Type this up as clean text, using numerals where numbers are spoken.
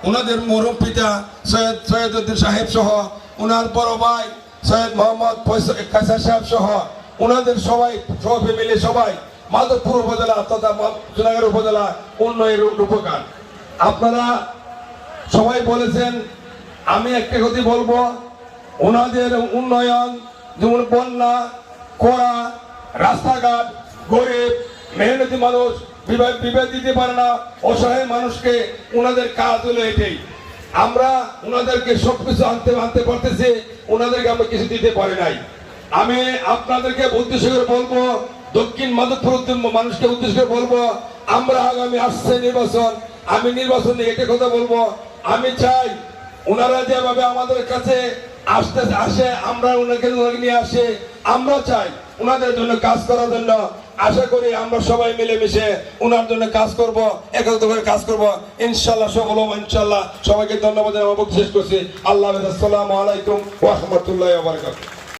ওনাদের মরহুম পিতা সৈয়দউদ্দিন সাহেব সহ ওনার বড় ভাই সৈয়দ মোহাম্মদ কায়সার সাহেব সহ ওনাদের সবাই ফ্যামিলি সবাই মাধবপুর উপজেলা তথা সোনাগাঁও উপজেলা উন্নয়নের রূপকার। আপনারা সবাই বলেছেন, আমি একটা কথা বলবো, ওনাদের উন্নয়ন যেমন বন্যা, খরা, রাস্তাঘাট, গরিব মেহনতি মানুষ বিভেদ দিতে পারে না, অসহায় মানুষকে ওনাদের কাজ হলো এটাই। আমরা ওনাদেরকে সবকিছু আনতে পারতেছি, ওনাদেরকে আমরা কিছু দিতে পারি নাই। আমি আপনাদেরকে উদ্দেশ্য করে বলবো, দক্ষিণ মাধবপুর মানুষকে উদ্দেশ্য করে বলবো, আমরা আগামী আসছে নির্বাচন, আমি নির্বাচন নিয়ে একটা কথা বলবো, আমি চাই ওনারা যেভাবে আমাদের কাছে আসে আমরা ওনাকে নিয়ে আসে, আমরা চাই ওনাদের জন্য কাজ করার জন্য। আশা করি আমরা সবাই মিলেমিশে ওনার জন্য কাজ করব, একত্রিত করে কাজ করব, ইনশাল্লাহ সফল হবো ইনশাল্লাহ। সবাইকে ধন্যবাদ শেষ করছি। আল্লাহ হাফেজ। আসসালামু আলাইকুম ওয়া রাহমাতুল্লাহি ওয়া বারাকাতুহু।